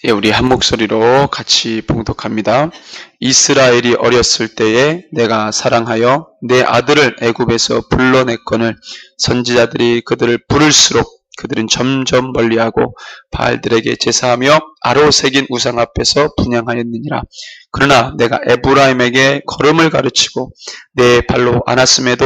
예, 우리 한 목소리로 같이 봉독합니다. 이스라엘이 어렸을 때에 내가 사랑하여 내 아들을 애굽에서 불러냈거늘 선지자들이 그들을 부를수록 그들은 점점 멀리하고 바알들에게 제사하며 아로 새긴 우상 앞에서 분향하였느니라. 그러나 내가 에브라임에게 걸음을 가르치고 내 발로 안았음에도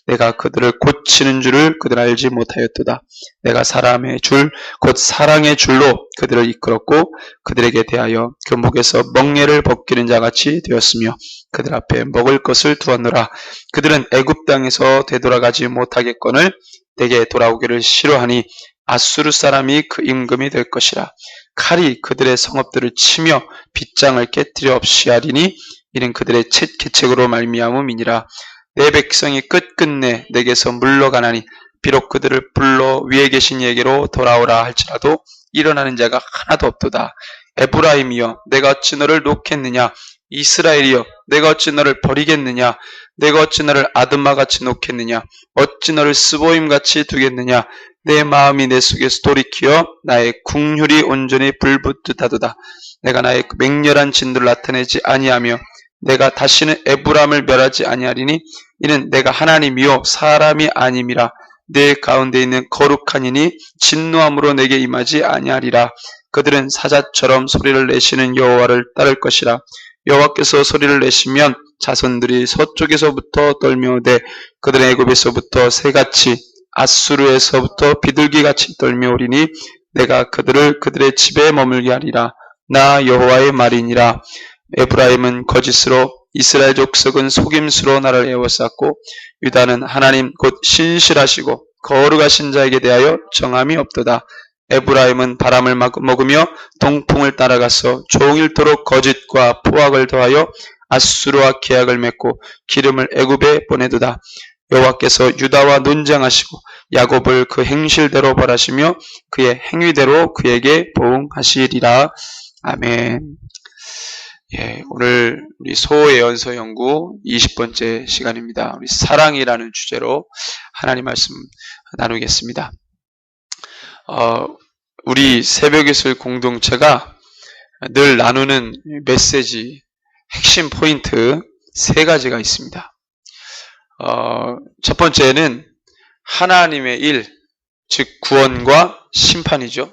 내가 그들을 고치는 줄을 그들 알지 못하였도다. 내가 사람의 줄 곧 사랑의 줄로 그들을 이끌었고 그들에게 대하여 그 목에서 멍에를 벗기는 자같이 되었으며 그들 앞에 먹을 것을 두었노라. 그들은 애굽 땅에서 되돌아가지 못하겠거늘 내게 돌아오기를 싫어하니 아수르 사람이 그 임금이 될 것이라. 칼이 그들의 성읍들을 치며 빗장을 깨뜨려 없이 하리니 이는 그들의 계책으로 말미암음이니라. 내 백성이 끝끝내 내게서 물러가나니 비록 그들을 불러 위에 계신 이에게로 돌아오라 할지라도 일어나는 자가 하나도 없도다. 에브라임이여 내가 어찌 너를 놓겠느냐. 이스라엘이여 내가 어찌 너를 버리겠느냐. 내가 어찌 너를 아드마같이 놓겠느냐. 어찌 너를 스보임같이 두겠느냐. 내 마음이 내 속에서 돌이키어 나의 궁휼이 온전히 불붙듯 하도다. 내가 나의 맹렬한 진도를 나타내지 아니하며 내가 다시는 에브라임을 멸하지 아니하리니 이는 내가 하나님이요 사람이 아님이라. 내 가운데 있는 거룩한 이니 진노함으로 내게 임하지 아니하리라. 그들은 사자처럼 소리를 내시는 여호와를 따를 것이라. 여호와께서 소리를 내시면 자손들이 서쪽에서부터 떨며오되 그들의 애굽에서부터 새같이 아수르에서부터 비둘기같이 떨며오리니 내가 그들을 그들의 집에 머물게 하리라. 나 여호와의 말이니라. 에브라임은 거짓으로 이스라엘 족속은 속임수로 나를 에워쌌고 유다는 하나님 곧 신실하시고 거룩하신 자에게 대하여 정함이 없도다. 에브라임은 바람을 먹으며 동풍을 따라가서 종일토록 거짓과 포악을 더하여 아수르와 계약을 맺고 기름을 애굽에 보내도다. 여호와께서 유다와 논쟁하시고 야곱을 그 행실대로 벌하시며 그의 행위대로 그에게 보응하시리라. 아멘. 예, 오늘 우리 소예언서 연구 20번째 시간입니다. 우리 사랑이라는 주제로 하나님 말씀 나누겠습니다. 우리 새벽예술 공동체가 늘 나누는 메시지 핵심 포인트 3가지가 있습니다. 첫 번째는 하나님의 일, 즉 구원과 심판이죠.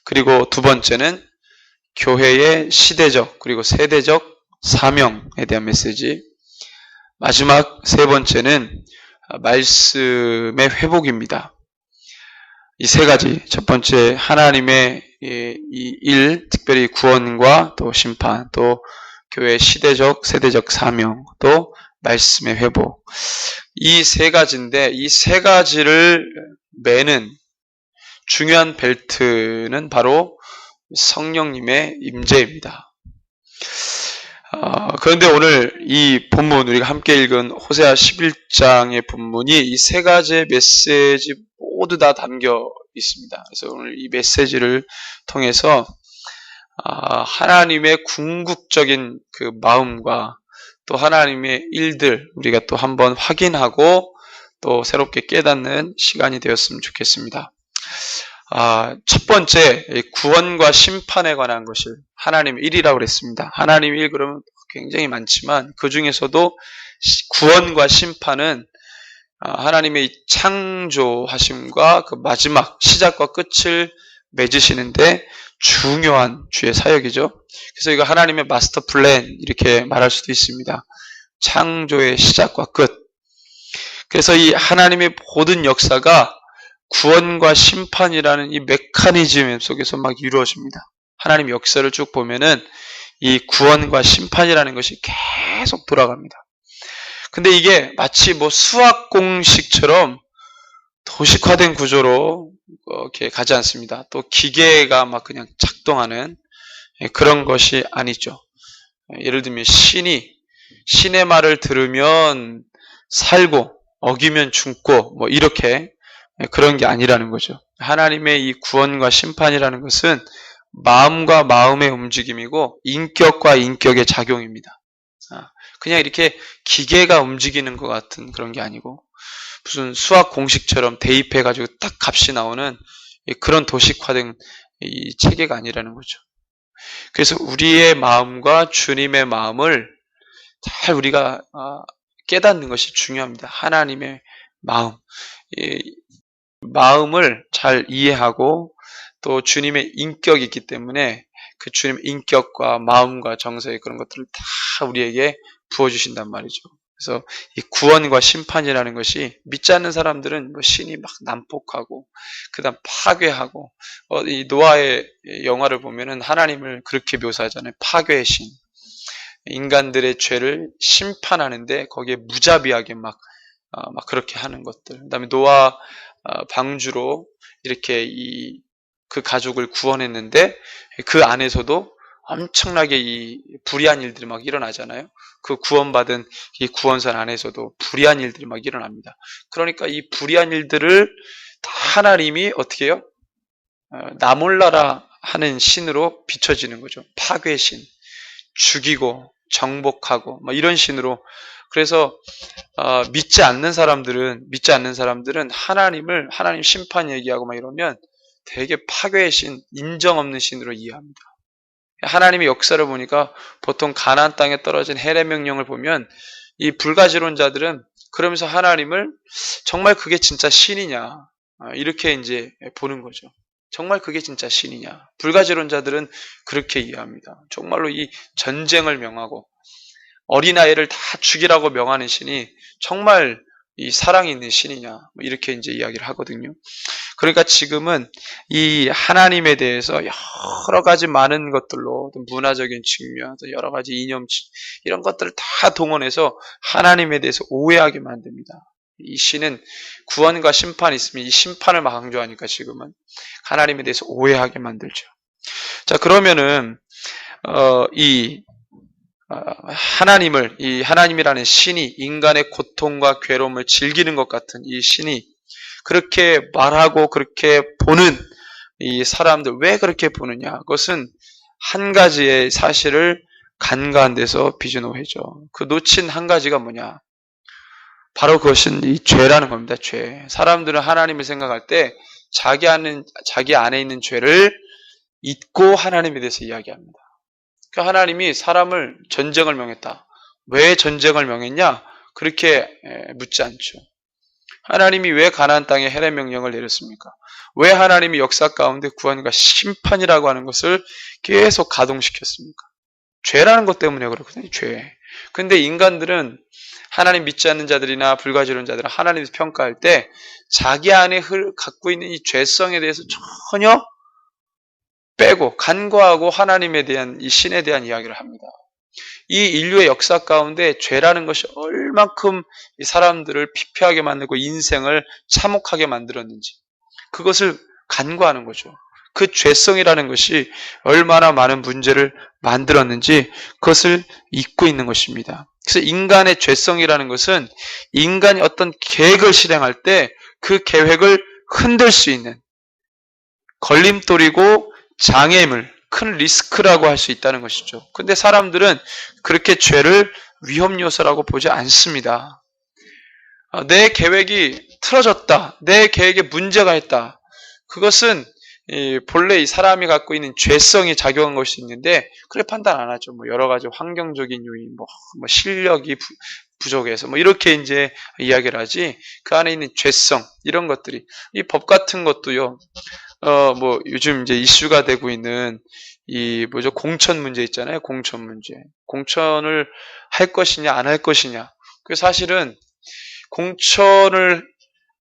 그리고 두 번째는 교회의 시대적 그리고 세대적 사명에 대한 메시지. 마지막 3번째는 말씀의 회복입니다. 이 3가지, 첫 번째 하나님의 이 일, 특별히 구원과 또 심판, 또 교회의 시대적, 세대적 사명, 또 말씀의 회복. 이 3가지인데 이 3가지를 매는 중요한 벨트는 바로 성령님의 임재입니다. 그런데 오늘 이 본문, 우리가 함께 읽은 호세아 11장의 본문이 이 3가지의 메시지 모두 다 담겨 있습니다. 그래서 오늘 이 메시지를 통해서 하나님의 궁극적인 그 마음과 또 하나님의 일들 우리가 또 한번 확인하고 또 새롭게 깨닫는 시간이 되었으면 좋겠습니다. 첫 번째, 구원과 심판에 관한 것을 하나님의 일이라고 그랬습니다. 하나님의 일 그러면 굉장히 많지만 그 중에서도 구원과 심판은 하나님의 창조하심과 그 마지막 시작과 끝을 맺으시는데 중요한 주의 사역이죠. 그래서 이거 하나님의 마스터 플랜 이렇게 말할 수도 있습니다. 창조의 시작과 끝. 그래서 이 하나님의 모든 역사가 구원과 심판이라는 이 메커니즘 속에서 막 이루어집니다. 하나님 역사를 쭉 보면은 이 구원과 심판이라는 것이 계속 돌아갑니다. 근데 이게 마치 뭐 수학 공식처럼 도식화된 구조로 이렇게 가지 않습니다. 또 기계가 막 그냥 작동하는 그런 것이 아니죠. 예를 들면 신의 말을 들으면 살고 어기면 죽고 뭐 이렇게 그런 게 아니라는 거죠. 하나님의 이 구원과 심판이라는 것은 마음과 마음의 움직임이고 인격과 인격의 작용입니다. 그냥 이렇게 기계가 움직이는 것 같은 그런 게 아니고 무슨 수학 공식처럼 대입해가지고 딱 값이 나오는 그런 도식화된 이 체계가 아니라는 거죠. 그래서 우리의 마음과 주님의 마음을 잘 우리가 깨닫는 것이 중요합니다. 하나님의 마음. 이 마음을 잘 이해하고 또 주님의 인격이 있기 때문에 그 주님의 인격과 마음과 정서의 그런 것들을 다 우리에게 부어주신단 말이죠. 그래서 이 구원과 심판이라는 것이 믿지 않는 사람들은 뭐 신이 막 난폭하고 그다음 파괴하고 이 노아의 영화를 보면은 하나님을 그렇게 묘사하잖아요. 파괴의 신. 인간들의 죄를 심판하는데 거기에 무자비하게 막 그렇게 하는 것들. 그다음에 노아 방주로 이렇게 그 가족을 구원했는데 그 안에서도 엄청나게 이 불의한 일들이 막 일어나잖아요. 그 구원받은 이 구원선 안에서도 불의한 일들이 막 일어납니다. 그러니까 이 불의한 일들을 다 하나님이 어떻게 해요? 나 몰라라 하는 신으로 비춰지는 거죠. 파괴의 신, 죽이고 정복하고 뭐 이런 신으로. 그래서 믿지 않는 사람들은 하나님 심판 얘기하고 막 이러면 되게 파괴의 신, 인정 없는 신으로 이해합니다. 하나님의 역사를 보니까 보통 가나안 땅에 떨어진 해례 명령을 보면 이 불가지론자들은 그러면서 하나님을 정말 그게 진짜 신이냐 이렇게 이제 보는 거죠. 정말 그게 진짜 신이냐. 불가지론자들은 그렇게 이해합니다. 정말로 이 전쟁을 명하고 어린아이를 다 죽이라고 명하는 신이 정말 이 사랑이 있는 신이냐. 뭐 이렇게 이제 이야기를 하거든요. 그러니까 지금은 이 하나님에 대해서 여러 가지 많은 것들로 문화적인 측면, 여러 가지 이념, 이런 것들을 다 동원해서 하나님에 대해서 오해하게 만듭니다. 이 신은 구원과 심판이 있으면 이 심판을 막 강조하니까 지금은 하나님에 대해서 오해하게 만들죠. 자, 그러면은 이 하나님이라는 신이 인간의 고통과 괴로움을 즐기는 것 같은 이 신이 그렇게 말하고 그렇게 보는 이 사람들 왜 그렇게 보느냐? 그것은 한 가지의 사실을 간과한 데서 비즈노해죠. 그 놓친 한 가지가 뭐냐? 바로 그것은 이 죄라는 겁니다. 죄. 사람들은 하나님을 생각할 때 자기 안에 있는 죄를 잊고 하나님에 대해서 이야기합니다. 그러니까 하나님이 사람을 전쟁을 명했다. 왜 전쟁을 명했냐? 그렇게 묻지 않죠. 하나님이 왜 가나안 땅에 해례 명령을 내렸습니까? 왜 하나님이 역사 가운데 구원과 심판이라고 하는 것을 계속 가동시켰습니까? 죄라는 것 때문에 그렇거든요. 죄. 근데 인간들은 하나님 믿지 않는 자들이나 불가지론자들은 하나님을 평가할 때 자기 안에 갖고 있는 이 죄성에 대해서 전혀 빼고 간과하고 하나님에 대한 이 신에 대한 이야기를 합니다. 이 인류의 역사 가운데 죄라는 것이 얼만큼 이 사람들을 피폐하게 만들고 인생을 참혹하게 만들었는지 그것을 간과하는 거죠. 그 죄성이라는 것이 얼마나 많은 문제를 만들었는지 그것을 잊고 있는 것입니다. 그래서 인간의 죄성이라는 것은 인간이 어떤 계획을 실행할 때 그 계획을 흔들 수 있는 걸림돌이고 장애물, 큰 리스크라고 할 수 있다는 것이죠. 근데 사람들은 그렇게 죄를 위험 요소라고 보지 않습니다. 내 계획이 틀어졌다. 내 계획에 문제가 있다. 그것은 본래 이 사람이 갖고 있는 죄성이 작용한 것이 있는데 그래 판단 안 하죠. 뭐 여러 가지 환경적인 요인, 뭐 실력이 부족해서 뭐 이렇게 이제 이야기를 하지. 그 안에 있는 죄성 이런 것들이 이 법 같은 것도요. 뭐 요즘 이제 이슈가 되고 있는 이 공천 문제 있잖아요. 공천 문제. 공천을 할 것이냐 안 할 것이냐. 그 사실은 공천을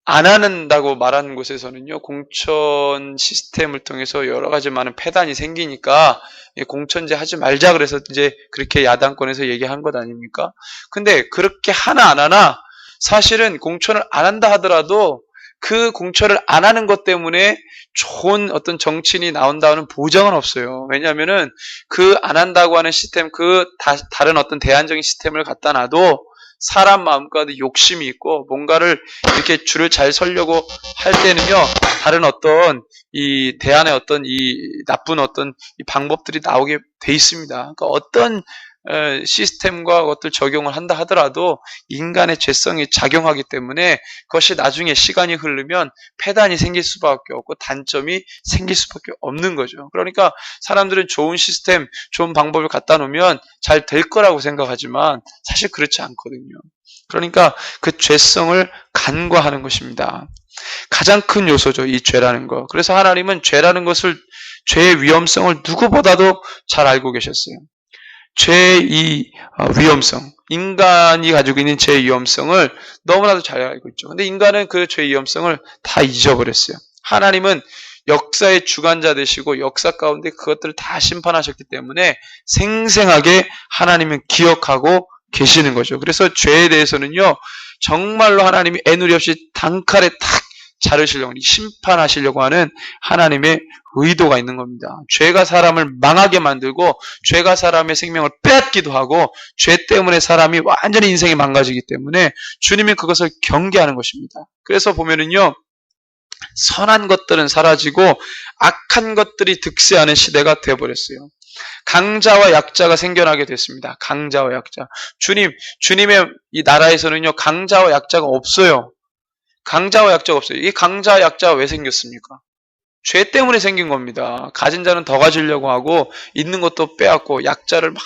안 한다고 말하는 곳에서는요, 공천 시스템을 통해서 여러 가지 많은 폐단이 생기니까 공천제 하지 말자 그래서 이제 그렇게 야당권에서 얘기한 것 아닙니까? 근데 그렇게 하나 안 하나 사실은 공천을 안 한다 하더라도 그 공천을 안 하는 것 때문에 좋은 어떤 정치인이 나온다는 보장은 없어요. 왜냐하면은 그 안 한다고 하는 시스템, 다른 어떤 대안적인 시스템을 갖다 놔도 사람 마음가도 욕심이 있고 뭔가를 이렇게 줄을 잘 서려고 할 때는요, 다른 어떤 이 대안의 어떤 이 나쁜 어떤 이 방법들이 나오게 돼 있습니다. 그러니까 어떤 시스템과 것들 적용을 한다 하더라도 인간의 죄성이 작용하기 때문에 그것이 나중에 시간이 흐르면 폐단이 생길 수밖에 없고 단점이 생길 수밖에 없는 거죠. 그러니까 사람들은 좋은 시스템, 좋은 방법을 갖다 놓으면 잘 될 거라고 생각하지만 사실 그렇지 않거든요. 그러니까 그 죄성을 간과하는 것입니다. 가장 큰 요소죠, 이 죄라는 거. 그래서 하나님은 죄라는 것을, 죄의 위험성을 누구보다도 잘 알고 계셨어요. 죄의 이 위험성, 인간이 가지고 있는 죄의 위험성을 너무나도 잘 알고 있죠. 근데 인간은 그 죄의 위험성을 다 잊어버렸어요. 하나님은 역사의 주관자 되시고 역사 가운데 그것들을 다 심판하셨기 때문에 생생하게 하나님은 기억하고 계시는 거죠. 그래서 죄에 대해서는요, 정말로 하나님이 애누리 없이 단칼에 탁 자르시려고, 심판하시려고 하는 하나님의 의도가 있는 겁니다. 죄가 사람을 망하게 만들고 죄가 사람의 생명을 빼앗기도 하고 죄 때문에 사람이 완전히 인생이 망가지기 때문에 주님이 그것을 경계하는 것입니다. 그래서 보면은요, 선한 것들은 사라지고 악한 것들이 득세하는 시대가 되어버렸어요. 강자와 약자가 생겨나게 됐습니다. 강자와 약자. 주님의 이 나라에서는요, 강자와 약자가 없어요. 강자와 약자가 없어요. 이 강자와 약자가 왜 생겼습니까? 죄 때문에 생긴 겁니다. 가진 자는 더 가지려고 하고 있는 것도 빼앗고 약자를 막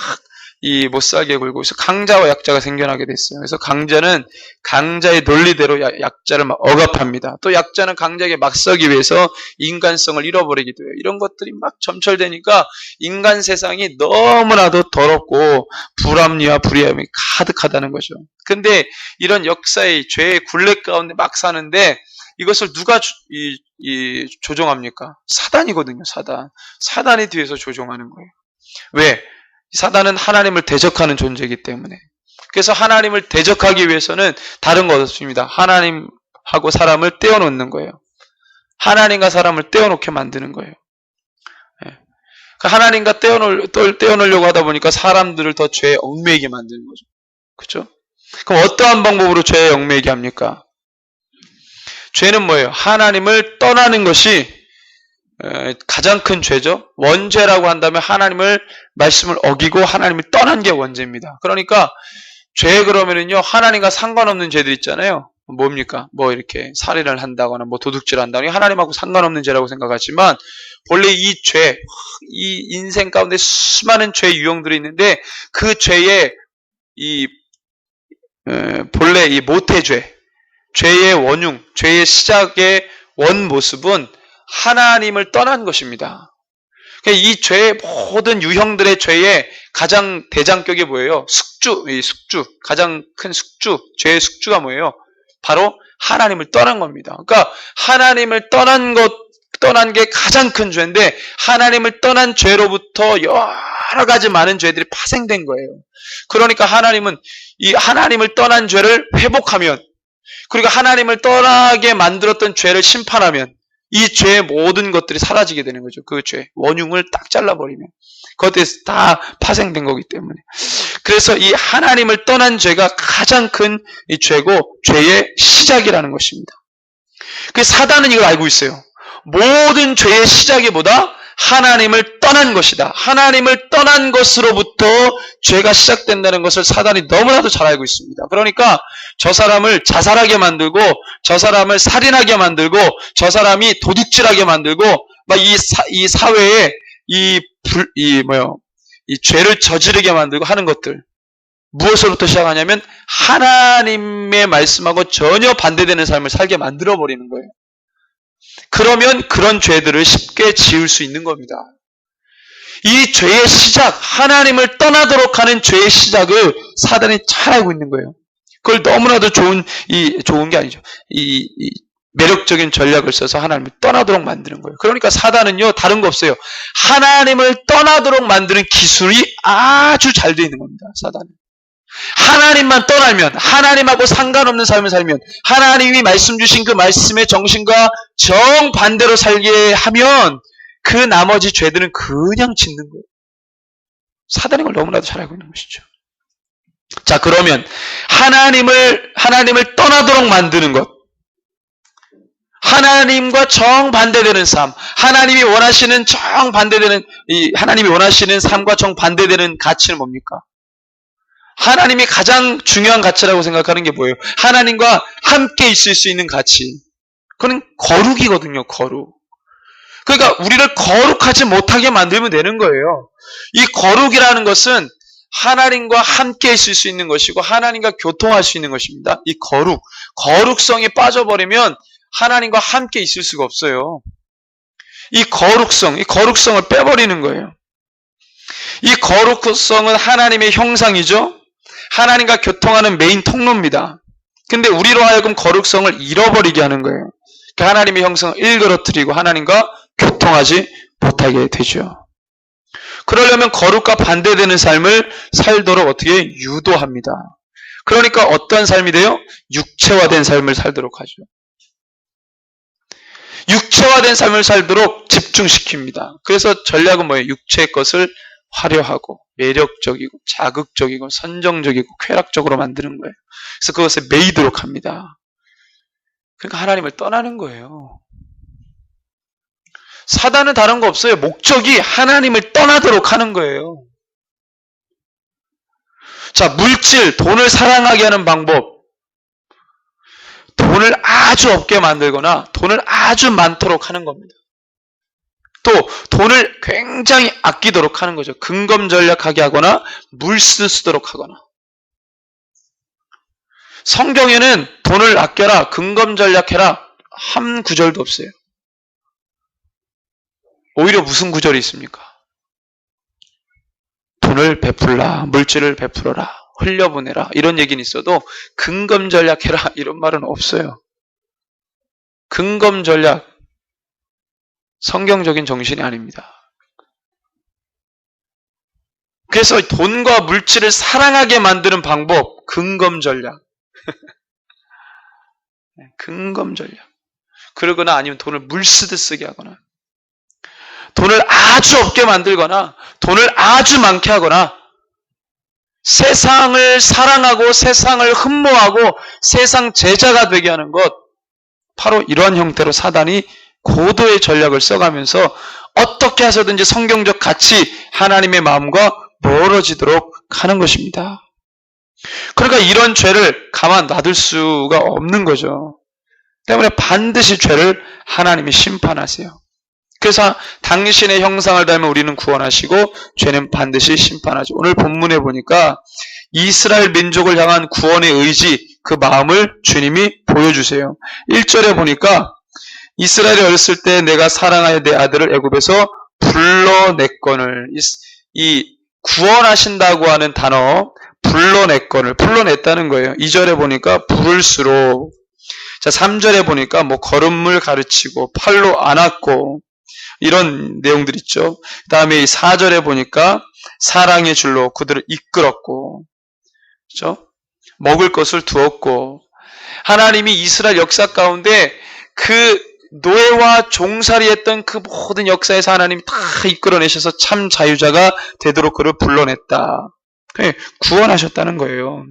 못 살게 굴고 그래서 강자와 약자가 생겨나게 됐어요. 그래서 강자는 강자의 논리대로 약자를 막 억압합니다. 또 약자는 강자에게 맞서기 위해서 인간성을 잃어버리기도 해요. 이런 것들이 막 점철되니까 인간 세상이 너무나도 더럽고 불합리와 불의함이 가득하다는 거죠. 근데 이런 역사의 죄의 굴레 가운데 막 사는데 이것을 누가 조종합니까? 사단이거든요, 사단. 사단이 뒤에서 조종하는 거예요. 왜? 사단은 하나님을 대적하는 존재이기 때문에. 그래서 하나님을 대적하기 위해서는 다른 것 없습니다. 하나님하고 사람을 떼어놓는 거예요. 하나님과 사람을 떼어놓게 만드는 거예요. 하나님과 떼어놓으려고 하다 보니까 사람들을 더 죄에 얽매이게 만드는 거죠. 그렇죠? 그럼 어떠한 방법으로 죄에 얽매이게 합니까? 죄는 뭐예요? 하나님을 떠나는 것이 가장 큰 죄죠. 원죄라고 한다면 하나님을 말씀을 어기고 하나님을 떠난 게 원죄입니다. 그러니까 죄 그러면은요, 하나님과 상관없는 죄들 있잖아요. 뭡니까? 뭐 이렇게 살인을 한다거나 뭐 도둑질 한다거나 하나님하고 상관없는 죄라고 생각하지만 본래 이 죄, 이 인생 가운데 수많은 죄 유형들이 있는데 그 죄의 본래 이 모태죄, 죄의 원흉, 죄의 시작의 원 모습은 하나님을 떠난 것입니다. 이 죄의 모든 유형들의 죄의 가장 대장격이 뭐예요? 숙주, 가장 큰 숙주, 죄의 숙주가 뭐예요? 바로 하나님을 떠난 겁니다. 그러니까 하나님을 떠난 게 가장 큰 죄인데 하나님을 떠난 죄로부터 여러 가지 많은 죄들이 파생된 거예요. 그러니까 하나님은 이 하나님을 떠난 죄를 회복하면, 그리고 하나님을 떠나게 만들었던 죄를 심판하면 이 죄의 모든 것들이 사라지게 되는 거죠. 그 죄, 원흉을 딱 잘라버리면. 그것에서 다 파생된 거기 때문에. 그래서 이 하나님을 떠난 죄가 가장 큰 이 죄고 죄의 시작이라는 것입니다. 그 사단은 이걸 알고 있어요. 모든 죄의 시작이 뭐다? 하나님을 떠난 것이다. 하나님을 떠난 것으로부터 죄가 시작된다는 것을 사단이 너무나도 잘 알고 있습니다. 그러니까 저 사람을 자살하게 만들고, 저 사람을 살인하게 만들고, 저 사람이 도둑질하게 만들고, 막 이 사회에 이 죄를 저지르게 만들고 하는 것들. 무엇으로부터 시작하냐면 하나님의 말씀하고 전혀 반대되는 삶을 살게 만들어버리는 거예요. 그러면 그런 죄들을 쉽게 지을 수 있는 겁니다. 이 죄의 시작, 하나님을 떠나도록 하는 죄의 시작을 사단이 잘 알고 있는 거예요. 그걸 너무나도 좋은 게 아니죠. 매력적인 전략을 써서 하나님을 떠나도록 만드는 거예요. 그러니까 사단은요, 다른 거 없어요. 하나님을 떠나도록 만드는 기술이 아주 잘 되어 있는 겁니다, 사단은. 하나님만 떠나면, 하나님하고 상관없는 삶을 살면, 하나님이 말씀 주신 그 말씀의 정신과 정반대로 살게 하면 그 나머지 죄들은 그냥 짓는 거예요. 사단이 걸 너무나도 잘 알고 있는 것이죠. 자, 그러면 하나님을 떠나도록 만드는 것, 하나님과 정반대되는 삶, 하나님이 원하시는 삶과 정반대되는 가치는 뭡니까? 하나님이 가장 중요한 가치라고 생각하는 게 뭐예요? 하나님과 함께 있을 수 있는 가치. 그건 거룩이거든요, 거룩. 그러니까 우리를 거룩하지 못하게 만들면 되는 거예요. 이 거룩이라는 것은 하나님과 함께 있을 수 있는 것이고 하나님과 교통할 수 있는 것입니다. 이 거룩성이 빠져버리면 하나님과 함께 있을 수가 없어요. 이 거룩성을 빼버리는 거예요. 이 거룩성은 하나님의 형상이죠. 하나님과 교통하는 메인 통로입니다. 근데 우리로 하여금 거룩성을 잃어버리게 하는 거예요. 하나님의 형성을 일그러뜨리고 하나님과 교통하지 못하게 되죠. 그러려면 거룩과 반대되는 삶을 살도록 어떻게 유도합니다. 그러니까 어떤 삶이 돼요? 육체화된 삶을 살도록 하죠. 육체화된 삶을 살도록 집중시킵니다. 그래서 전략은 뭐예요? 육체의 것을 화려하고 매력적이고 자극적이고 선정적이고 쾌락적으로 만드는 거예요. 그래서 그것에 매이도록 합니다. 그러니까 하나님을 떠나는 거예요. 사단은 다른 거 없어요. 목적이 하나님을 떠나도록 하는 거예요. 자, 물질, 돈을 사랑하게 하는 방법. 돈을 아주 없게 만들거나 돈을 아주 많도록 하는 겁니다. 또 돈을 굉장히 아끼도록 하는 거죠. 근검전략하게 하거나 물쓰 쓰도록 하거나. 성경에는 돈을 아껴라, 근검전략해라 한 구절도 없어요. 오히려 무슨 구절이 있습니까? 돈을 베풀라, 물질을 베풀어라, 흘려보내라 이런 얘기는 있어도 근검전략해라 이런 말은 없어요. 근검전략 성경적인 정신이 아닙니다. 그래서 돈과 물질을 사랑하게 만드는 방법, 근검전략. 근검전략. 그러거나 아니면 돈을 물쓰듯 쓰게 하거나 돈을 아주 없게 만들거나 돈을 아주 많게 하거나 세상을 사랑하고 세상을 흠모하고 세상 제자가 되게 하는 것, 바로 이러한 형태로 사단이 고도의 전략을 써가면서 어떻게 해서든지 성경적 가치, 하나님의 마음과 멀어지도록 하는 것입니다. 그러니까 이런 죄를 가만 놔둘 수가 없는 거죠. 때문에 반드시 죄를 하나님이 심판하세요. 그래서 당신의 형상을 닮아 우리는 구원하시고 죄는 반드시 심판하죠. 오늘 본문에 보니까 이스라엘 민족을 향한 구원의 의지, 그 마음을 주님이 보여주세요. 1절에 보니까 이스라엘이 어렸을 때 내가 사랑하여 내 아들을 애굽에서 불러냈거늘, 이 구원하신다고 하는 단어 불러냈거늘, 불러냈다는 거예요. 2절에 보니까 부를수록, 자 3절에 보니까 뭐 걸음을 가르치고 팔로 안았고 이런 내용들 있죠. 그 다음에 4절에 보니까 사랑의 줄로 그들을 이끌었고, 그렇죠? 먹을 것을 두었고, 하나님이 이스라엘 역사 가운데 그 노예와 종살이했던 그 모든 역사에서 하나님이 다 이끌어내셔서 참 자유자가 되도록 그를 불러냈다. 구원하셨다는 거예요.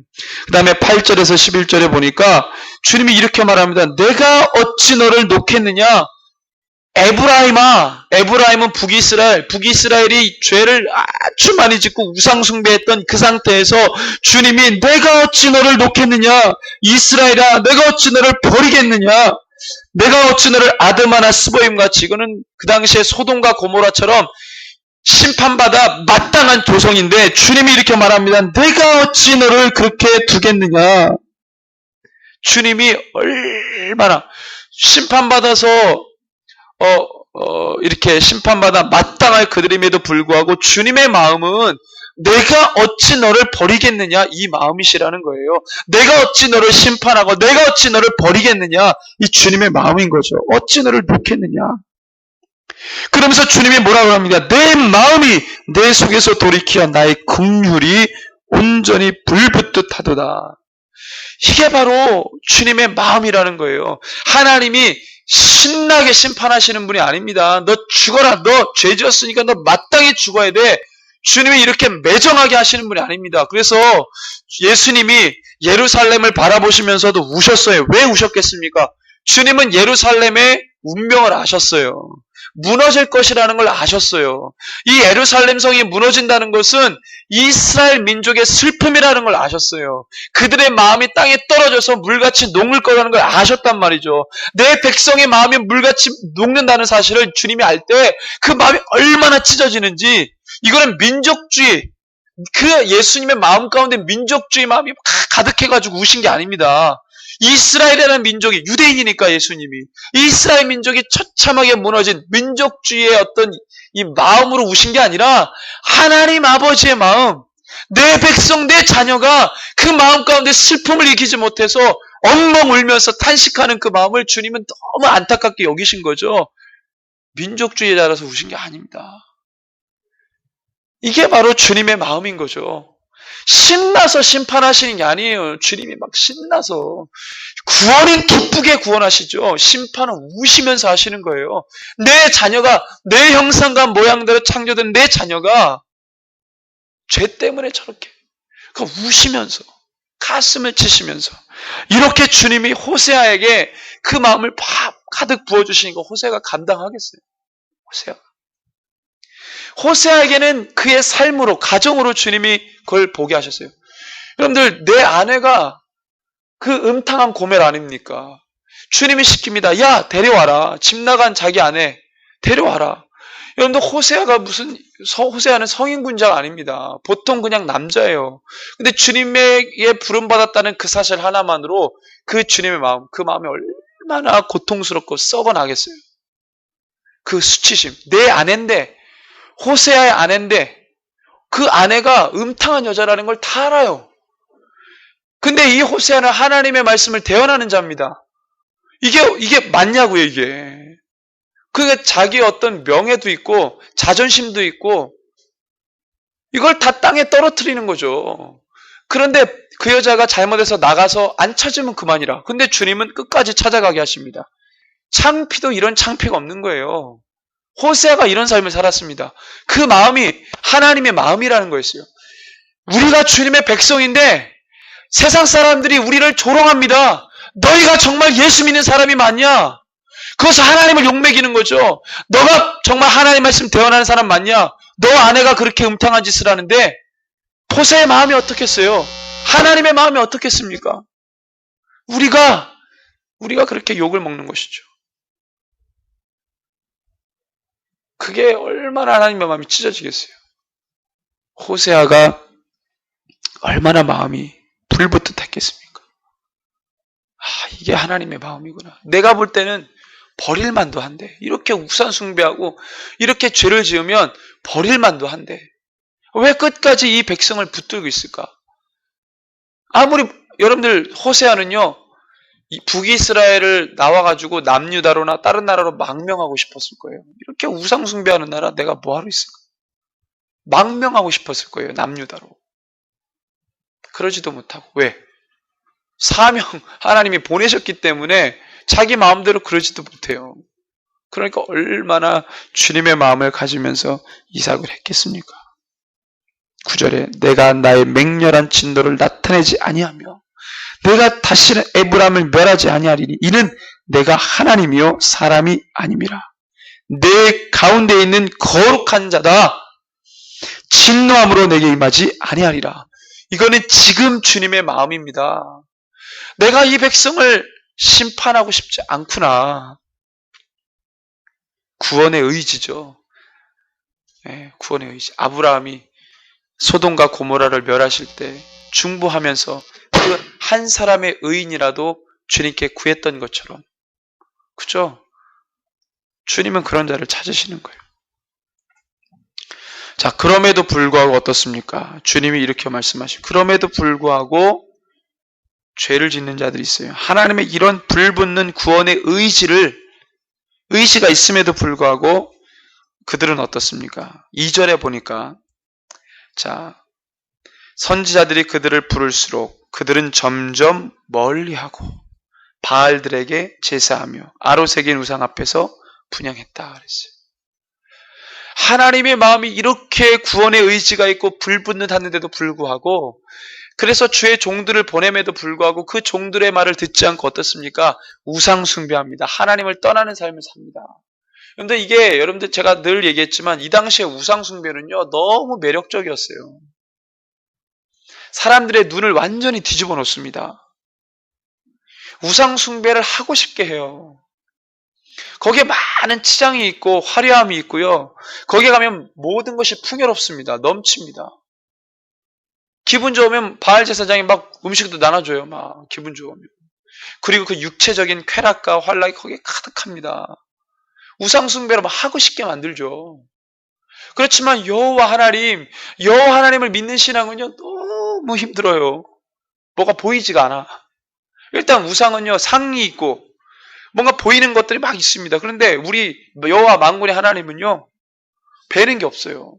그 다음에 8절에서 11절에 보니까 주님이 이렇게 말합니다. 내가 어찌 너를 놓겠느냐? 에브라임은 북이스라엘이 죄를 아주 많이 짓고 우상숭배했던 그 상태에서 주님이 내가 어찌 너를 놓겠느냐? 이스라엘아, 내가 어찌 너를 버리겠느냐? 내가 어찌 너를 아드마나 스보임같이, 이거는 그 당시에 소돔과 고모라처럼 심판받아 마땅한 도성인데 주님이 이렇게 말합니다. 내가 어찌 너를 그렇게 두겠느냐? 주님이 얼마나 심판받아서 이렇게 심판받아 마땅할 그들임에도 불구하고 주님의 마음은 내가 어찌 너를 버리겠느냐, 이 마음이시라는 거예요. 내가 어찌 너를 심판하고 내가 어찌 너를 버리겠느냐, 이 주님의 마음인 거죠. 어찌 너를 놓겠느냐. 그러면서 주님이 뭐라고 합니까? 내 마음이 내 속에서 돌이켜 나의 긍휼이 온전히 불붙듯 하도다. 이게 바로 주님의 마음이라는 거예요. 하나님이 신나게 심판하시는 분이 아닙니다. 너 죽어라. 너 죄 지었으니까 너 마땅히 죽어야 돼. 주님이 이렇게 매정하게 하시는 분이 아닙니다. 그래서 예수님이 예루살렘을 바라보시면서도 우셨어요. 왜 우셨겠습니까? 주님은 예루살렘의 운명을 아셨어요. 무너질 것이라는 걸 아셨어요. 이 예루살렘 성이 무너진다는 것은 이스라엘 민족의 슬픔이라는 걸 아셨어요. 그들의 마음이 땅에 떨어져서 물같이 녹을 거라는 걸 아셨단 말이죠. 내 백성의 마음이 물같이 녹는다는 사실을 주님이 알 때 그 마음이 얼마나 찢어지는지, 이거는 민족주의, 그 예수님의 마음 가운데 민족주의 마음이 가득해가지고 우신 게 아닙니다. 이스라엘이라는 민족이, 유대인이니까 예수님이 이스라엘 민족이 처참하게 무너진 민족주의의 어떤 이 마음으로 우신 게 아니라 하나님 아버지의 마음, 내 백성, 내 자녀가 그 마음 가운데 슬픔을 이기지 못해서 엉엉 울면서 탄식하는 그 마음을 주님은 너무 안타깝게 여기신 거죠. 민족주의에 따라서 우신 게 아닙니다. 이게 바로 주님의 마음인 거죠. 신나서 심판하시는 게 아니에요. 주님이 막 신나서. 구원은 기쁘게 구원하시죠. 심판은 우시면서 하시는 거예요. 내 자녀가, 내 형상과 모양대로 창조된 내 자녀가 죄 때문에 저렇게 우시면서, 가슴을 치시면서, 이렇게 주님이 호세아에게 그 마음을 가득 부어주시니까 호세아가 감당하겠어요. 호세아에게는 그의 삶으로, 가정으로 주님이 그걸 보게 하셨어요. 여러분들, 내 아내가 그 음탕한 고멜 아닙니까? 주님이 시킵니다. 야, 데려와라. 집 나간 자기 아내 데려와라. 여러분들, 호세아는 성인군자가 아닙니다. 보통 그냥 남자예요. 근데 주님에게 부름받았다는 그 사실 하나만으로 그 주님의 마음, 그 마음이 얼마나 고통스럽고 썩어나겠어요. 그 수치심. 내 아내인데, 호세아의 아내인데 그 아내가 음탕한 여자라는 걸 다 알아요. 근데 이 호세아는 하나님의 말씀을 대언하는 자입니다. 이게 맞냐고요, 이게. 그게 자기의 어떤 명예도 있고 자존심도 있고 이걸 다 땅에 떨어뜨리는 거죠. 그런데 그 여자가 잘못해서 나가서 안 찾으면 그만이라. 근데 주님은 끝까지 찾아가게 하십니다. 창피도 이런 창피가 없는 거예요. 호세아가 이런 삶을 살았습니다. 그 마음이 하나님의 마음이라는 거였어요. 우리가 주님의 백성인데 세상 사람들이 우리를 조롱합니다. 너희가 정말 예수 믿는 사람이 맞냐? 그것은 하나님을 욕먹이는 거죠. 너가 정말 하나님 말씀 대언하는 사람 맞냐? 너 아내가 그렇게 음탕한 짓을 하는데 호세아의 마음이 어떻겠어요? 하나님의 마음이 어떻겠습니까? 우리가 그렇게 욕을 먹는 것이죠. 그게 얼마나 하나님의 마음이 찢어지겠어요. 호세아가 얼마나 마음이 불붙듯했겠습니까? 이게 하나님의 마음이구나. 내가 볼 때는 버릴 만도 한데, 이렇게 우상 숭배하고 이렇게 죄를 지으면 버릴 만도 한데 왜 끝까지 이 백성을 붙들고 있을까? 아무리 여러분들, 호세아는요 북이스라엘을 나와가지고 남유다로나 다른 나라로 망명하고 싶었을 거예요. 이렇게 우상 숭배하는 나라 내가 뭐하러 있을까? 망명하고 싶었을 거예요. 남유다로. 그러지도 못하고. 왜? 사명, 하나님이 보내셨기 때문에 자기 마음대로 그러지도 못해요. 그러니까 얼마나 주님의 마음을 가지면서 이삭을 했겠습니까? 9절에 내가 나의 맹렬한 진노를 나타내지 아니하며 내가 다시는 에브라임을 멸하지 아니하리니 이는 내가 하나님이요 사람이 아님이라. 내 가운데 있는 거룩한 자다. 진노함으로 내게 임하지 아니하리라. 이거는 지금 주님의 마음입니다. 내가 이 백성을 심판하고 싶지 않구나. 구원의 의지죠. 네, 구원의 의지. 아브라함이 소돔과 고모라를 멸하실 때 중보하면서 그 한 사람의 의인이라도 주님께 구했던 것처럼, 그죠? 주님은 그런 자를 찾으시는 거예요. 자, 그럼에도 불구하고 어떻습니까? 주님이 이렇게 말씀하시고, 그럼에도 불구하고 죄를 짓는 자들이 있어요. 하나님의 이런 불붙는 구원의 의지가 있음에도 불구하고 그들은 어떻습니까? 2절에 보니까, 자, 선지자들이 그들을 부를수록 그들은 점점 멀리하고 바알들에게 제사하며 아로새긴 우상 앞에서 분향했다 그랬어요. 하나님의 마음이 이렇게 구원의 의지가 있고 불붙는 하는데도 불구하고, 그래서 주의 종들을 보냄에도 불구하고 그 종들의 말을 듣지 않고 어떻습니까? 우상 숭배합니다. 하나님을 떠나는 삶을 삽니다. 근데 이게 여러분들 제가 늘 얘기했지만 이 당시에 우상숭배는요 너무 매력적이었어요. 사람들의 눈을 완전히 뒤집어 놓습니다. 우상숭배를 하고 싶게 해요. 거기에 많은 치장이 있고 화려함이 있고요. 거기에 가면 모든 것이 풍요롭습니다. 넘칩니다. 기분 좋으면 바알 제사장이 막 음식도 나눠줘요. 막 기분 좋으면. 그리고 그 육체적인 쾌락과 환락이 거기에 가득합니다. 우상숭배를 막 하고 싶게 만들죠. 그렇지만 여호와 하나님을 믿는 신앙은요 너무 힘들어요. 뭐가 보이지가 않아. 일단 우상은요 상이 있고 뭔가 보이는 것들이 막 있습니다. 그런데 우리 여호와 만군의 하나님은요 배는 게 없어요.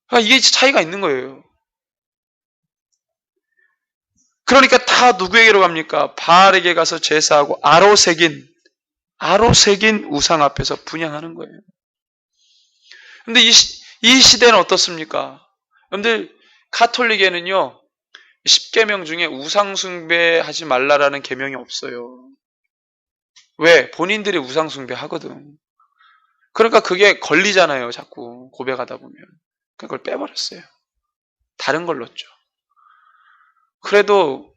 그러니까 이게 차이가 있는 거예요. 그러니까 다 누구에게로 갑니까? 바알에게 가서 제사하고 아로 새긴 우상 앞에서 분향하는 거예요. 근데 이 시대는 어떻습니까? 여러분들 가톨릭에는요 10계명 중에 우상숭배하지 말라라는 계명이 없어요. 왜? 본인들이 우상숭배하거든. 그러니까 그게 걸리잖아요. 자꾸 고백하다 보면. 그걸 빼버렸어요. 다른 걸 넣었죠. 그래도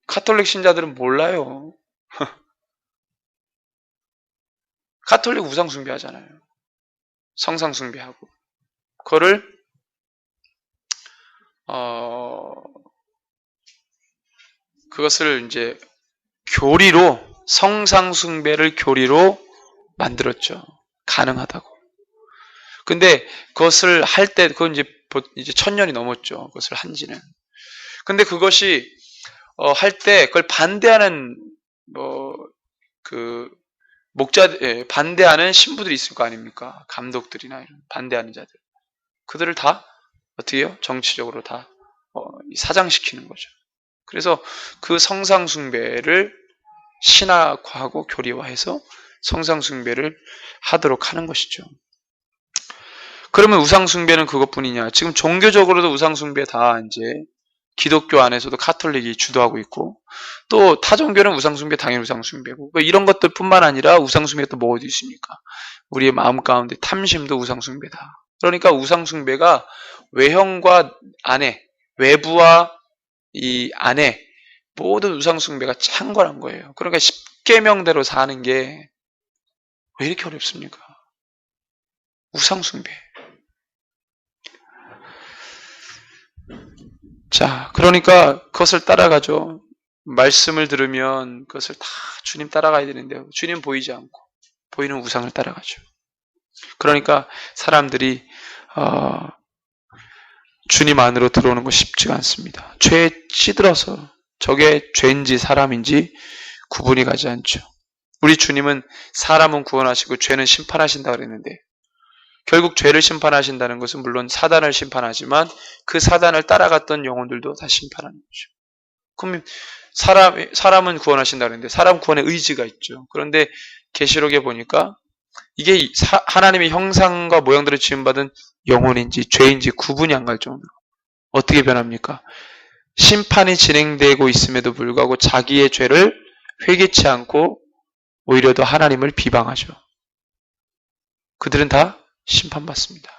가톨릭 신자들은 몰라요. 가톨릭 우상숭배하잖아요. 성상숭배하고. 그거를 그것을 이제 성상숭배를 교리로 만들었죠. 가능하다고. 근데 그것을 할 때, 그건 이제 1000년이 넘었죠. 그것을 한 지는. 근데 그것이, 할 때, 그걸 반대하는, 반대하는 신부들이 있을 거 아닙니까? 감독들이나 이런 반대하는 자들. 그들을 다, 어떻게 해요? 정치적으로 다, 사장시키는 거죠. 그래서 그 성상숭배를 신학화하고 교리화해서 성상숭배를 하도록 하는 것이죠. 그러면 우상숭배는 그것뿐이냐? 지금 종교적으로도 우상숭배 다 이제 기독교 안에서도 가톨릭이 주도하고 있고 또 타종교는 우상숭배 당연히 우상숭배고 이런 것들뿐만 아니라 우상숭배가 또 뭐가 있습니까? 우리의 마음 가운데 탐심도 우상숭배다. 그러니까 우상숭배가 외형과 안에 외부와 이 안에 모든 우상숭배가 창궐한 거예요. 그러니까 10계명대로 사는 게 왜 이렇게 어렵습니까? 우상숭배. 자, 그러니까 그것을 따라가죠. 말씀을 들으면 그것을 다 주님 따라가야 되는데요. 주님 보이지 않고 보이는 우상을 따라가죠. 그러니까 사람들이 주님 안으로 들어오는 거 쉽지가 않습니다. 죄에 찌들어서 저게 죄인지 사람인지 구분이 가지 않죠. 우리 주님은 사람은 구원하시고 죄는 심판하신다 그랬는데 결국 죄를 심판하신다는 것은 물론 사단을 심판하지만 그 사단을 따라갔던 영혼들도 다 심판하는 거죠. 그럼 사람은 구원하신다 그랬는데 사람 구원의 의지가 있죠. 그런데 계시록에 보니까 이게 하나님의 형상과 모양대로 지음받은 영혼인지 죄인지 구분이 안 갈 정도로 어떻게 변합니까? 심판이 진행되고 있음에도 불구하고 자기의 죄를 회개치 않고 오히려 더 하나님을 비방하죠. 그들은 다 심판받습니다.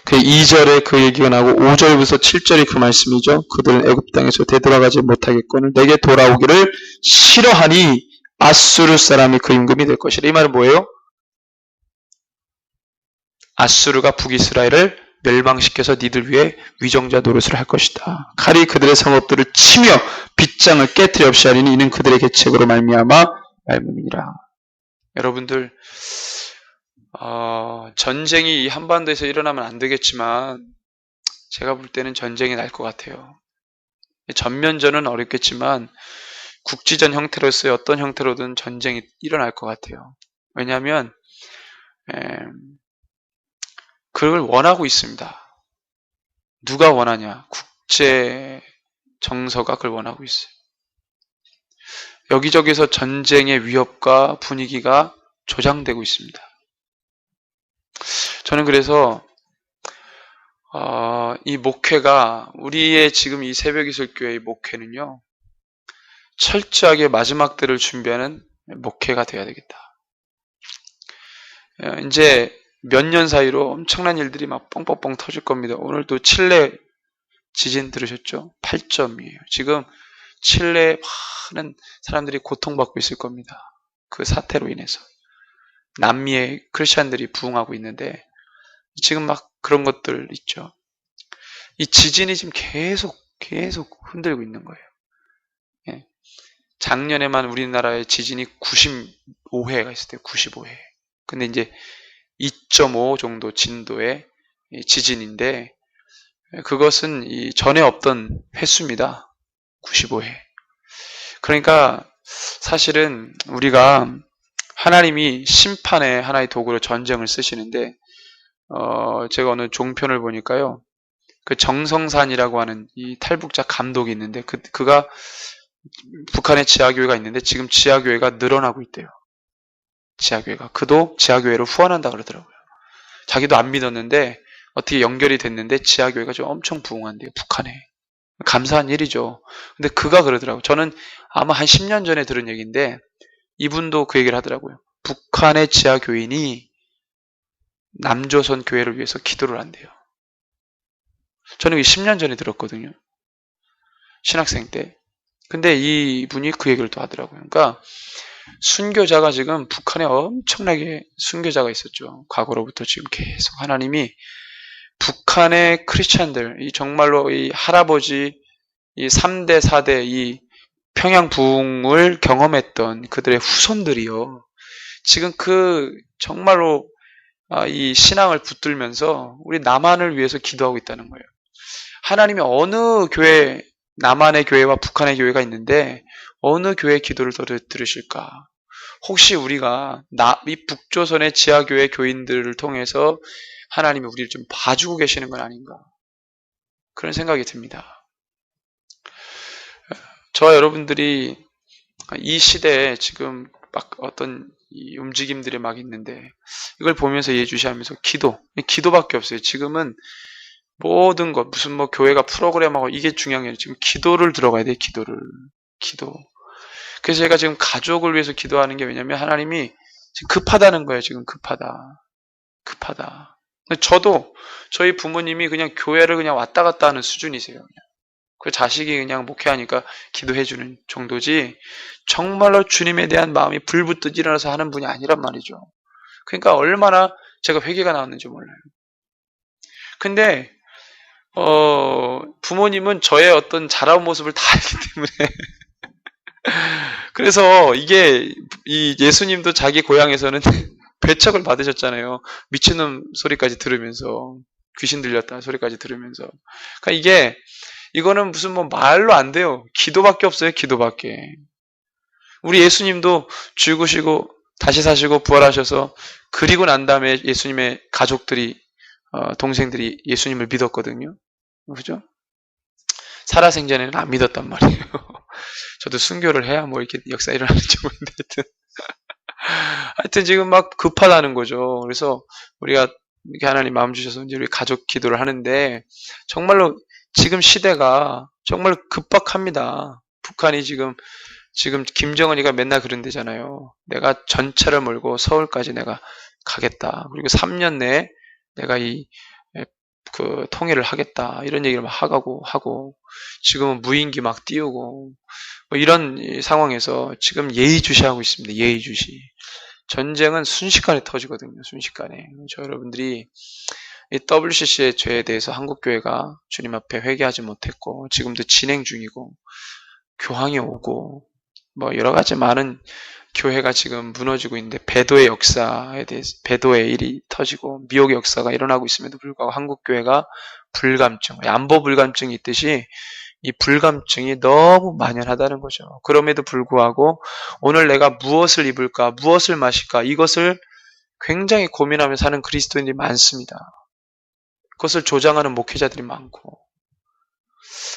그 2절에 그 얘기가 나오고 5절부터 7절이 그 말씀이죠. 그들은 애굽 땅에서 되돌아가지 못하겠거늘 내게 돌아오기를 싫어하니 아수르 사람이 그 임금이 될 것이라. 이 말은 뭐예요? 아수르가 북이스라엘을 멸망시켜서 니들 위에 위정자 노릇을 할 것이다. 칼이 그들의 성읍들을 치며 빗장을 깨뜨려 없이 하리니 이는 그들의 계책으로 말미암아 말문이라. 여러분들 전쟁이 이 한반도에서 일어나면 안 되겠지만 제가 볼 때는 전쟁이 날 것 같아요. 전면전은 어렵겠지만 국지전 형태로서의 어떤 형태로든 전쟁이 일어날 것 같아요. 왜냐하면 그걸 원하고 있습니다. 누가 원하냐? 국제 정서가 그걸 원하고 있어요. 여기저기서 전쟁의 위협과 분위기가 조장되고 있습니다. 저는 그래서 이 목회가 우리의 지금 이 새벽이슬교회의 목회는요. 철저하게 마지막 때를 준비하는 목회가 되어야 되겠다. 이제 몇 년 사이로 엄청난 일들이 막 뻥뻥뻥 터질 겁니다. 오늘도 칠레 지진 들으셨죠? 8점이에요. 지금 칠레에 많은 사람들이 고통받고 있을 겁니다. 그 사태로 인해서. 남미의 크리스찬들이 부흥하고 있는데 지금 막 그런 것들 있죠. 이 지진이 지금 계속 흔들고 있는 거예요. 예. 작년에만 우리나라의 지진이 95회가 있었대요. 95회. 근데 이제 2.5 정도 진도의 지진인데 그것은 이 전에 없던 횟수입니다. 95회. 그러니까 사실은 우리가 하나님이 심판의 하나의 도구로 전쟁을 쓰시는데 제가 어느 종편을 보니까요. 그 정성산이라고 하는 이 탈북자 감독이 있는데 그가 북한에 지하교회가 있는데 지금 지하교회가 늘어나고 있대요. 지하교회가. 그도 지하교회로 후원한다 그러더라고요. 자기도 안 믿었는데 어떻게 연결이 됐는데 지하교회가 좀 엄청 부흥한대요. 북한에. 감사한 일이죠. 근데 그가 그러더라고요. 저는 아마 한 10년 전에 들은 얘기인데 이분도 그 얘기를 하더라고요. 북한의 지하교인이 남조선 교회를 위해서 기도를 한대요. 저는 10년 전에 들었거든요. 신학생 때. 근데 이분이 그 얘기를 또 하더라고요. 그러니까 순교자가 지금 북한에 엄청나게 순교자가 있었죠. 과거로부터 지금 계속 하나님이 북한의 크리스찬들, 이 정말로 이 할아버지, 이 3대, 4대 이 평양 부흥을 경험했던 그들의 후손들이요. 지금 정말로 이 신앙을 붙들면서 우리 남한을 위해서 기도하고 있다는 거예요. 하나님이 어느 교회, 남한의 교회와 북한의 교회가 있는데 어느 교회의 기도를 더 들으실까? 혹시 우리가 이 북조선의 지하교회 교인들을 통해서 하나님이 우리를 좀 봐주고 계시는 건 아닌가? 그런 생각이 듭니다. 저와 여러분들이 이 시대에 지금 막 어떤 이 움직임들이 막 있는데 이걸 보면서 예주시하면서 기도밖에 없어요. 지금은 모든 것 무슨 뭐 교회가 프로그램하고 이게 중요한 게 아니라 지금 기도를 들어가야 돼요. 기도. 그래서 제가 지금 가족을 위해서 기도하는 게 왜냐면 하나님이 지금 급하다는 거예요. 지금 급하다. 저도 저희 부모님이 그냥 교회를 그냥 왔다 갔다 하는 수준이세요. 그냥. 그 자식이 그냥 목회하니까 기도해주는 정도지 정말로 주님에 대한 마음이 불붙듯 일어나서 하는 분이 아니란 말이죠. 그러니까 얼마나 제가 회개가 나왔는지 몰라요. 근데 부모님은 저의 어떤 자라온 모습을 다 알기 때문에 그래서 이게 이 예수님도 자기 고향에서는 배척을 받으셨잖아요. 미친놈 소리까지 들으면서 귀신 들렸다 소리까지 들으면서 그러니까 이거는 무슨 뭐 말로 안 돼요. 기도밖에 없어요. 기도밖에. 우리 예수님도 죽으시고 다시 사시고 부활하셔서 그리고 난 다음에 예수님의 가족들이 동생들이 예수님을 믿었거든요. 그죠? 살아생전에는 안 믿었단 말이에요. 저도 순교를 해야 뭐 이렇게 역사 일어나는지 모르겠는데 하여튼 지금 막 급하다는 거죠. 그래서 우리가 이렇게 하나님 마음 주셔서 이제 우리 가족 기도를 하는데 정말로 지금 시대가 정말 급박합니다. 북한이 지금 김정은이가 맨날 그런 데잖아요. 내가 전차를 몰고 서울까지 내가 가겠다. 그리고 3년 내에 내가 그 통일을 하겠다. 이런 얘기를 막 하고 지금은 무인기 막 띄우고 뭐 이런 상황에서 지금 예의주시하고 있습니다. 예의주시. 전쟁은 순식간에 터지거든요. 순식간에. 저 여러분들이 이 WCC의 죄에 대해서 한국교회가 주님 앞에 회개하지 못했고 지금도 진행 중이고 교황이 오고 뭐 여러 가지 많은 교회가 지금 무너지고 있는데 배도의 역사에 대해서 배도의 일이 터지고 미혹의 역사가 일어나고 있음에도 불구하고 한국교회가 불감증, 안보 불감증이 있듯이 이 불감증이 너무 만연하다는 거죠. 그럼에도 불구하고 오늘 내가 무엇을 입을까, 무엇을 마실까 이것을 굉장히 고민하며 사는 그리스도인들이 많습니다. 그것을 조장하는 목회자들이 많고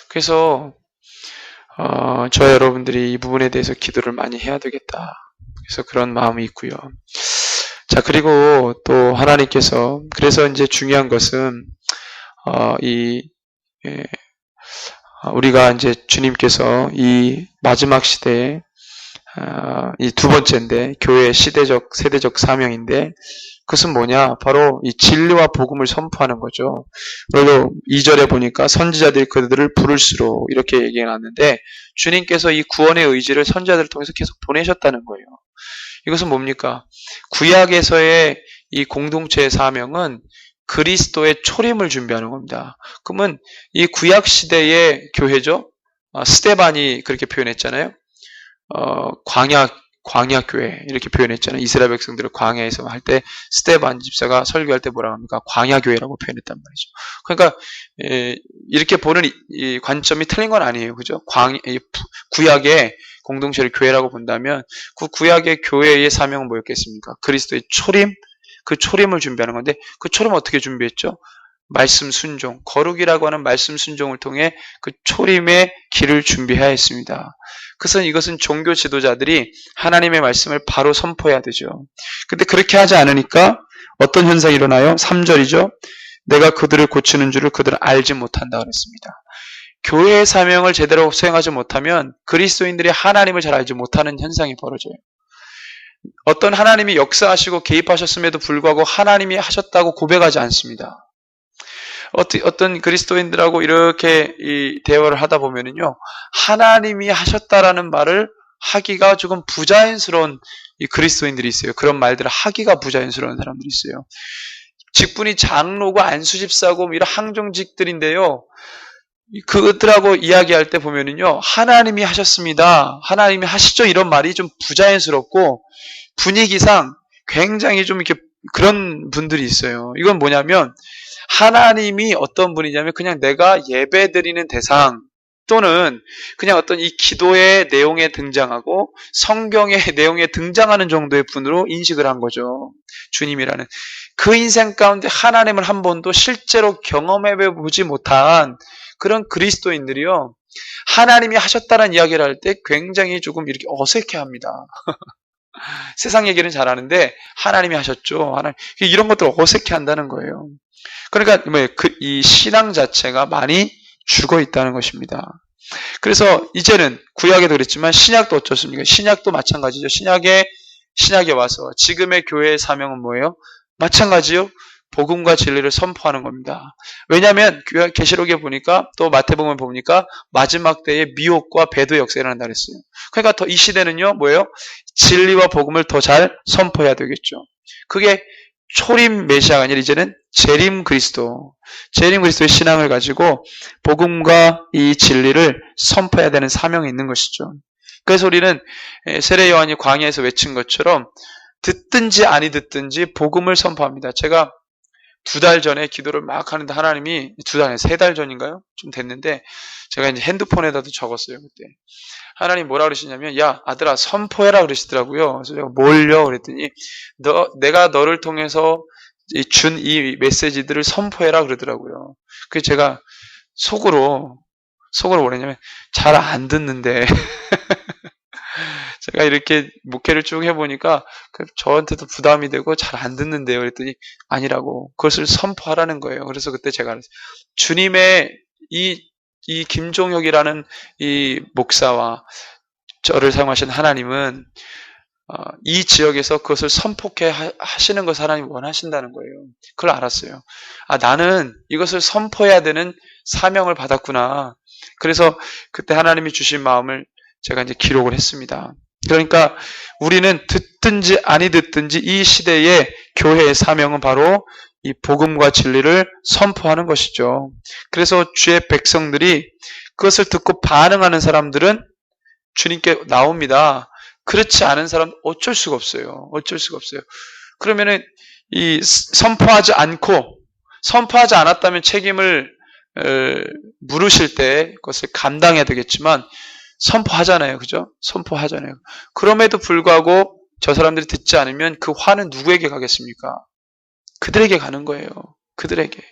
그래서 저 여러분들이 이 부분에 대해서 기도를 많이 해야 되겠다. 그래서 그런 마음이 있고요. 자, 그리고 또 하나님께서 그래서 이제 중요한 것은 우리가 이제 주님께서 이 마지막 시대에 이 두 번째인데 교회의 세대적 사명인데 그것은 뭐냐? 바로 이 진리와 복음을 선포하는 거죠. 그리고 2절에 보니까 선지자들이 그들을 부를수록 이렇게 얘기해 놨는데 주님께서 이 구원의 의지를 선지자들을 통해서 계속 보내셨다는 거예요. 이것은 뭡니까? 구약에서의 이 공동체의 사명은 그리스도의 초림을 준비하는 겁니다. 그러면 이 구약 시대의 교회죠. 스데반이 그렇게 표현했잖아요. 광야교회 이렇게 표현했잖아요. 이스라엘 백성들을 광야에서 할 때 스데반 집사가 설교할 때 뭐라고 합니까? 광야교회라고 표현했단 말이죠. 그러니까 이렇게 보는 이 관점이 틀린 건 아니에요. 그죠? 구약의 공동체를 교회라고 본다면 그 구약의 교회의 사명은 뭐였겠습니까? 그리스도의 초림, 그 초림을 준비하는 건데 그 초림 어떻게 준비했죠? 말씀 순종, 거룩이라고 하는 말씀 순종을 통해 그 초림의 길을 준비해야 했습니다. 그래서 이것은 종교 지도자들이 하나님의 말씀을 바로 선포해야 되죠. 근데 그렇게 하지 않으니까 어떤 현상이 일어나요? 3절이죠. 내가 그들을 고치는 줄을 그들은 알지 못한다 그랬습니다. 교회의 사명을 제대로 수행하지 못하면 그리스도인들이 하나님을 잘 알지 못하는 현상이 벌어져요. 어떤 하나님이 역사하시고 개입하셨음에도 불구하고 하나님이 하셨다고 고백하지 않습니다. 어떤 그리스도인들하고 이렇게 이 대화를 하다 보면은요, 하나님이 하셨다라는 말을 하기가 조금 부자연스러운 이 그리스도인들이 있어요. 그런 말들을 하기가 부자연스러운 사람들이 있어요. 직분이 장로고 안수집사고 이런 항정직들인데요. 그들하고 이야기할 때 보면은요, 하나님이 하셨습니다. 하나님이 하시죠. 이런 말이 좀 부자연스럽고 분위기상 굉장히 좀 이렇게 그런 분들이 있어요. 이건 뭐냐면 하나님이 어떤 분이냐면 그냥 내가 예배드리는 대상 또는 그냥 어떤 이 기도의 내용에 등장하고 성경의 내용에 등장하는 정도의 분으로 인식을 한 거죠. 주님이라는. 그 인생 가운데 하나님을 한 번도 실제로 경험해 보지 못한 그런 그리스도인들이요. 하나님이 하셨다는 이야기를 할 때 굉장히 조금 이렇게 어색해합니다. 세상 얘기는 잘하는데 하나님이 하셨죠. 하나님 이런 것들 어색해한다는 거예요. 그러니까 이 신앙 자체가 많이 죽어 있다는 것입니다. 그래서 이제는 구약에도 그랬지만 신약도 어떻습니까? 신약도 마찬가지죠. 신약에 와서 지금의 교회의 사명은 뭐예요? 마찬가지요. 복음과 진리를 선포하는 겁니다. 왜냐하면 계시록에 보니까 또 마태복음에 보니까 마지막 때에 미혹과 배도의 역사가 일어난다 그랬어요. 그러니까 이 시대는요 뭐예요? 진리와 복음을 더 잘 선포해야 되겠죠. 그게 초림 메시아가 아니라 이제는 재림 그리스도의 신앙을 가지고 복음과 이 진리를 선포해야 되는 사명이 있는 것이죠. 그래서 우리는 세례 요한이 광야에서 외친 것처럼 듣든지 아니 듣든지 복음을 선포합니다. 제가 2달 전에 기도를 막 하는데 하나님이 3달 전인가요? 좀 됐는데 제가 이제 핸드폰에다도 적었어요 그때. 하나님 뭐라 그러시냐면 야 아들아 선포해라 그러시더라고요. 그래서 제가 뭘요? 그랬더니 내가 너를 통해서 준 이 메시지들을 선포해라 그러더라고요. 그래서 제가 속으로 뭐랬냐면 잘 안 듣는데 제가 이렇게 목회를 쭉 해보니까 저한테도 부담이 되고 잘 안 듣는데요. 그랬더니 아니라고 그것을 선포하라는 거예요. 그래서 그때 제가 주님의 이 김종혁이라는 이 목사와 저를 사용하신 하나님은 이 지역에서 그것을 선포케 하시는 것을 하나님이 원하신다는 거예요. 그걸 알았어요. 나는 이것을 선포해야 되는 사명을 받았구나. 그래서 그때 하나님이 주신 마음을 제가 이제 기록을 했습니다. 그러니까 우리는 듣든지 아니 듣든지 이 시대의 교회의 사명은 바로 이 복음과 진리를 선포하는 것이죠. 그래서 주의 백성들이 그것을 듣고 반응하는 사람들은 주님께 나옵니다. 그렇지 않은 사람은 어쩔 수가 없어요. 그러면은 이 선포하지 않았다면 책임을 물으실 때 그것을 감당해야 되겠지만 선포하잖아요. 그죠? 선포하잖아요. 그럼에도 불구하고 저 사람들이 듣지 않으면 그 화는 누구에게 가겠습니까? 그들에게 가는 거예요. 그들에게.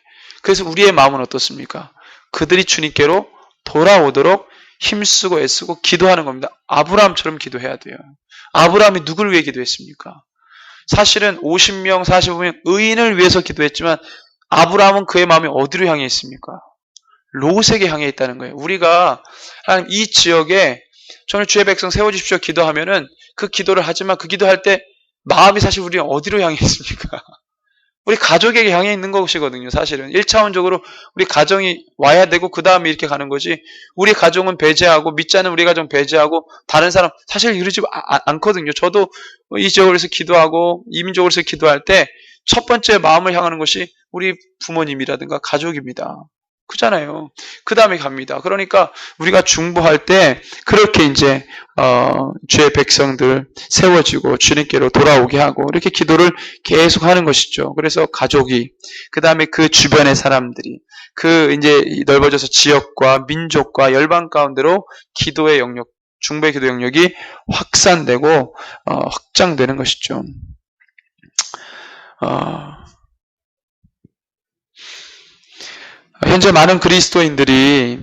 그래서 우리의 마음은 어떻습니까? 그들이 주님께로 돌아오도록 힘쓰고 애쓰고 기도하는 겁니다. 아브라함처럼 기도해야 돼요. 아브라함이 누굴 위해 기도했습니까? 사실은 50명, 45명 의인을 위해서 기도했지만 아브라함은 그의 마음이 어디로 향해 있습니까? 롯에게 향해 있다는 거예요. 우리가 하나님 이 지역에 저는 주의 백성 세워주십시오 기도하면은 그 기도를 하지만 그 기도할 때 마음이 사실 우리는 어디로 향해 있습니까? 우리 가족에게 향해 있는 것이거든요. 사실은 1차원적으로 우리 가정이 와야 되고 그 다음에 이렇게 가는 거지. 우리 가정은 배제하고 믿지 않는 우리 가정 배제하고 다른 사람 사실 이러지 않거든요. 저도 이 지역에서 기도하고 이민족으로서 기도할 때 첫 번째 마음을 향하는 것이 우리 부모님이라든가 가족입니다. 그잖아요. 그 다음에 갑니다. 그러니까 우리가 중보할 때 그렇게 이제 주의 백성들 세워지고 주님께로 돌아오게 하고 이렇게 기도를 계속 하는 것이죠. 그래서 가족이 그 다음에 그 주변의 사람들이 그 이제 넓어져서 지역과 민족과 열방 가운데로 기도의 영역, 중보의 기도 영역이 확산되고 확장되는 것이죠. 현재 많은 그리스도인들이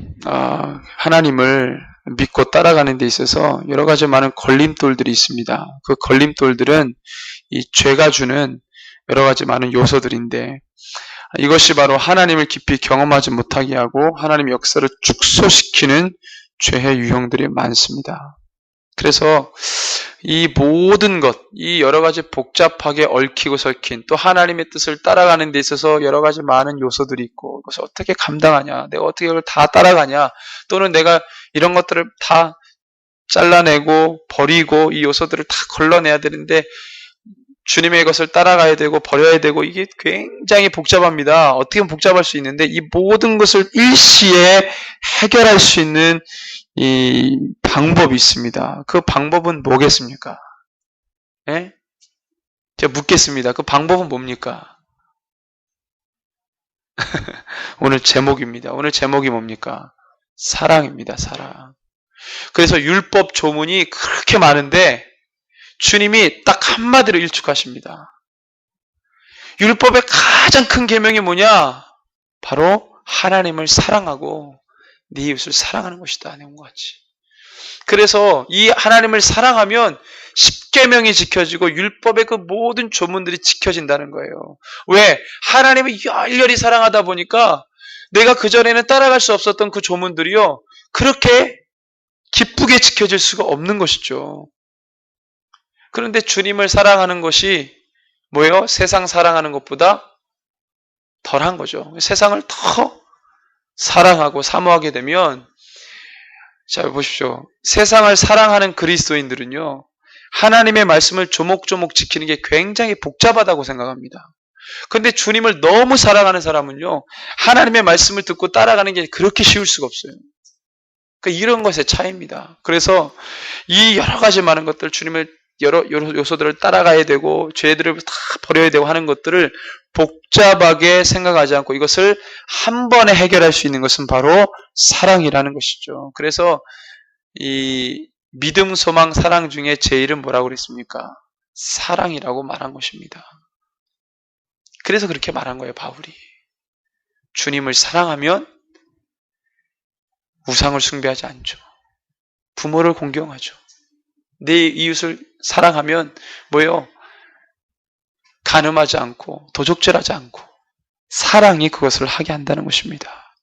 하나님을 믿고 따라가는 데 있어서 여러 가지 많은 걸림돌들이 있습니다. 그 걸림돌들은 이 죄가 주는 여러 가지 많은 요소들인데 이것이 바로 하나님을 깊이 경험하지 못하게 하고 하나님의 역사를 축소시키는 죄의 유형들이 많습니다. 그래서 이 모든 것, 이 여러 가지 복잡하게 얽히고 설킨 또 하나님의 뜻을 따라가는 데 있어서 여러 가지 많은 요소들이 있고 그것을 어떻게 감당하냐, 내가 어떻게 이걸 다 따라가냐, 또는 내가 이런 것들을 다 잘라내고 버리고 이 요소들을 다 걸러내야 되는데 주님의 것을 따라가야 되고 버려야 되고 이게 굉장히 복잡합니다. 어떻게 보면 복잡할 수 있는데 이 모든 것을 일시에 해결할 수 있는 이 방법이 있습니다. 그 방법은 뭐겠습니까? 예? 제가 묻겠습니다. 그 방법은 뭡니까? 오늘 제목입니다. 오늘 제목이 뭡니까? 사랑입니다. 사랑. 그래서 율법 조문이 그렇게 많은데 주님이 딱 한마디로 일축하십니다. 율법의 가장 큰 계명이 뭐냐? 바로 하나님을 사랑하고 네 이웃을 사랑하는 것이다. 내용과 같이. 그래서 이 하나님을 사랑하면 십계명이 지켜지고 율법의 그 모든 조문들이 지켜진다는 거예요. 왜? 하나님을 열렬히 사랑하다 보니까 내가 그전에는 따라갈 수 없었던 그 조문들이요, 그렇게 기쁘게 지켜질 수가 없는 것이죠. 그런데 주님을 사랑하는 것이 뭐예요? 세상 사랑하는 것보다 덜한 거죠. 세상을 더 사랑하고 사모하게 되면, 자 보십시오. 세상을 사랑하는 그리스도인들은요, 하나님의 말씀을 조목조목 지키는 게 굉장히 복잡하다고 생각합니다. 그런데 주님을 너무 사랑하는 사람은요, 하나님의 말씀을 듣고 따라가는 게 그렇게 쉬울 수가 없어요. 그러니까 이런 것의 차이입니다. 그래서 이 여러 가지 많은 것들, 주님을 여러 요소들을 따라가야 되고 죄들을 다 버려야 되고 하는 것들을 복잡하게 생각하지 않고 이것을 한 번에 해결할 수 있는 것은 바로 사랑이라는 것이죠. 그래서 이 믿음, 소망, 사랑 중에 제일은 뭐라고 그랬습니까? 사랑이라고 말한 것입니다. 그래서 그렇게 말한 거예요, 바울이. 주님을 사랑하면 우상을 숭배하지 않죠. 부모를 공경하죠. 내 이웃을 사랑하면 뭐예요? 간음하지 않고 도적질하지 않고 사랑이 그것을 하게 한다는 것입니다.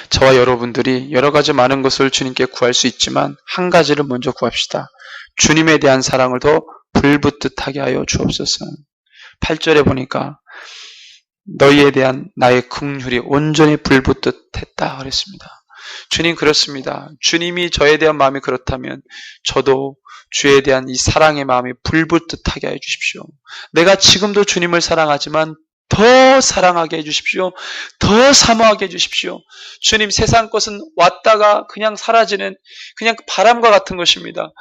저와 여러분들이 여러 가지 많은 것을 주님께 구할 수 있지만 한 가지를 먼저 구합시다. 주님에 대한 사랑을 더 불붙듯하게 하여 주옵소서. 8절에 보니까 너희에 대한 나의 긍휼이 온전히 불붙듯 했다 그랬습니다. 주님 그렇습니다. 주님이 저에 대한 마음이 그렇다면 저도 주에 대한 이 사랑의 마음이 불붙듯하게 해 주십시오. 내가 지금도 주님을 사랑하지만 더 사랑하게 해주십시오. 더 사모하게 해주십시오. 주님, 세상 것은 왔다가 그냥 사라지는 그냥 바람과 같은 것입니다.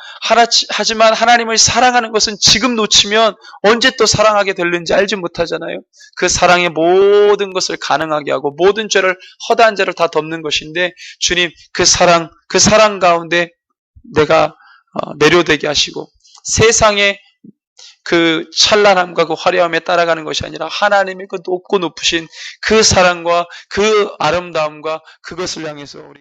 하지만 하나님을 사랑하는 것은 지금 놓치면 언제 또 사랑하게 될는지 알지 못하잖아요. 그 사랑의 모든 것을 가능하게 하고 모든 죄를, 허다한 죄를 다 덮는 것인데 주님, 그 사랑 가운데 내가 내려되게 하시고 세상의 그 찬란함과 그 화려함에 따라가는 것이 아니라 하나님의 그 높고 높으신 그 사랑과 그 아름다움과 그것을 향해서 우리